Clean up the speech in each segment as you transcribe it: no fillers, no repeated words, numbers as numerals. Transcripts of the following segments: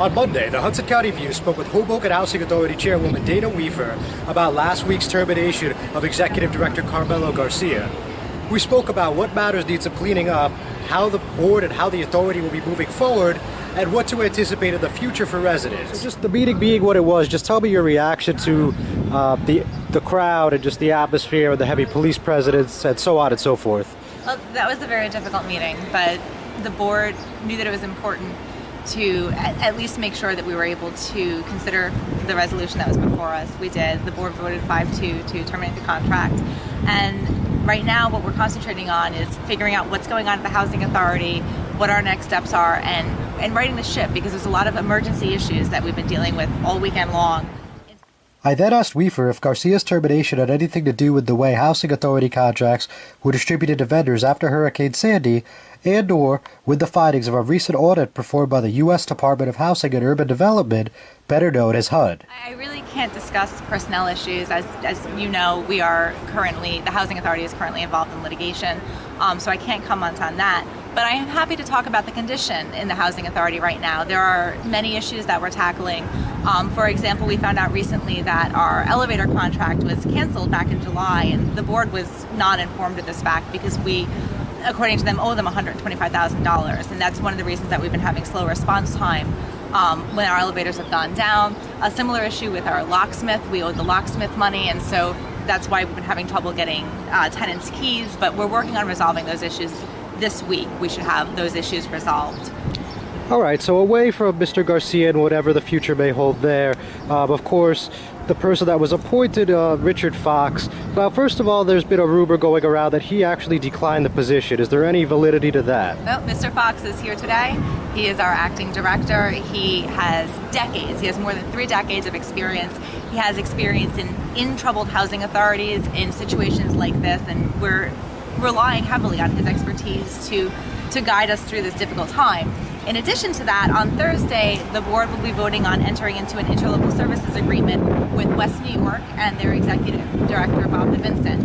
On Monday, the Hudson County View spoke with Hoboken Housing Authority Chairwoman Wefer about last week's termination of Executive Director Carmelo Garcia. We spoke about what matters need some cleaning up, how the board and how the authority will be moving forward, and what to anticipate in the future for residents. So just the meeting being what it was, just tell me your reaction to the crowd and just the atmosphere and the heavy police presence and so on and so forth. Well, that was a very difficult meeting, but the board knew that it was important to at least make sure that we were able to consider the resolution that was before us. We did. The board voted 5-2 to terminate the contract. And right now what we're concentrating on is figuring out what's going on at the Housing Authority, what our next steps are, and righting the ship, because there's a lot of emergency issues that we've been dealing with all weekend long. I then asked Wefer if Garcia's termination had anything to do with the way Housing Authority contracts were distributed to vendors after Hurricane Sandy, and or with the findings of a recent audit performed by the U.S. Department of Housing and Urban Development, better known as HUD. I really can't discuss personnel issues. As you know, the Housing Authority is currently involved in litigation, so I can't comment on that. But I am happy to talk about the condition in the Housing Authority right now. There are many issues that we're tackling. For example, we found out recently that our elevator contract was canceled back in July, and the board was not informed of this fact because we, according to them, owe them $125,000, and that's one of the reasons that we've been having slow response time when our elevators have gone down. A similar issue with our locksmith. We owed the locksmith money, and so that's why we've been having trouble getting tenants' keys, but we're working on resolving those issues this week. We should have those issues resolved. All right, so away from Mr. Garcia and whatever the future may hold there, of course, the person that was appointed, Richard Fox. Now, first of all, there's been a rumor going around that he actually declined the position. Is there any validity to that? Well, Mr. Fox is here today. He is our acting director. He has decades. He has more than 3 decades of experience. He has experience in troubled housing authorities, in situations like this, and we're relying heavily on his expertise to guide us through this difficult time. In addition to that, on Thursday, the board will be voting on entering into an interlocal services agreement with West New York and their executive director, Bob DeVincent,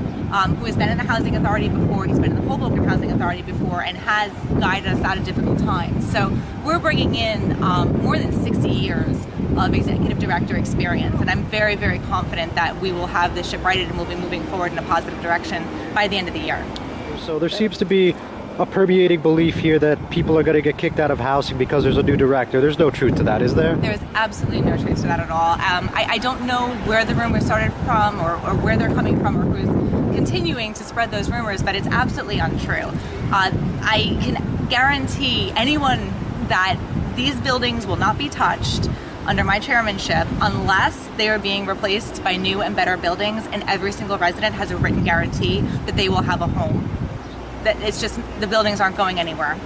who has been in the Housing Authority before. He's been in the Hoboken Housing Authority before and has guided us out of difficult times. So we're bringing in more than 60 years of executive director experience, and I'm very, very confident that we will have this ship righted and we'll be moving forward in a positive direction by the end of the year. So there seems to be a permeating belief here that people are going to get kicked out of housing because there's a new director. There's no truth to that, is there? There's absolutely no truth to that at all. I don't know where the rumors started from or where they're coming from or who's continuing to spread those rumors, but it's absolutely untrue. I can guarantee anyone that these buildings will not be touched under my chairmanship unless they are being replaced by new and better buildings, and every single resident has a written guarantee that they will have a home. That it's just the buildings aren't going anywhere.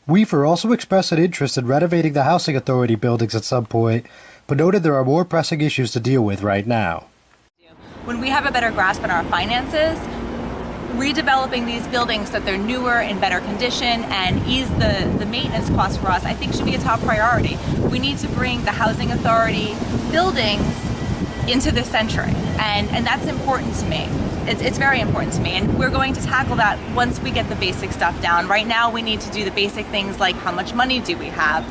Wefer also expressed an interest in renovating the Housing Authority buildings at some point, but noted there are more pressing issues to deal with right now. When we have a better grasp on our finances, redeveloping these buildings so that they're newer, in better condition, and ease the maintenance costs for us, I think should be a top priority. We need to bring the Housing Authority buildings into this century, and that's important to me. It's very important to me, and we're going to tackle that once we get the basic stuff down. Right now we need to do the basic things like how much money do we have?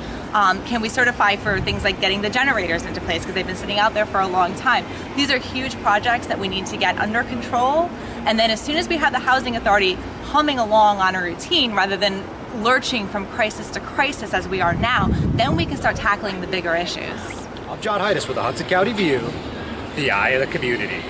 Can we certify for things like getting the generators into place, because they've been sitting out there for a long time. These are huge projects that we need to get under control, and then as soon as we have the Housing Authority humming along on a routine rather than lurching from crisis to crisis as we are now, then we can start tackling the bigger issues. I'm John Heides with the Hudson County View, the eye of the community.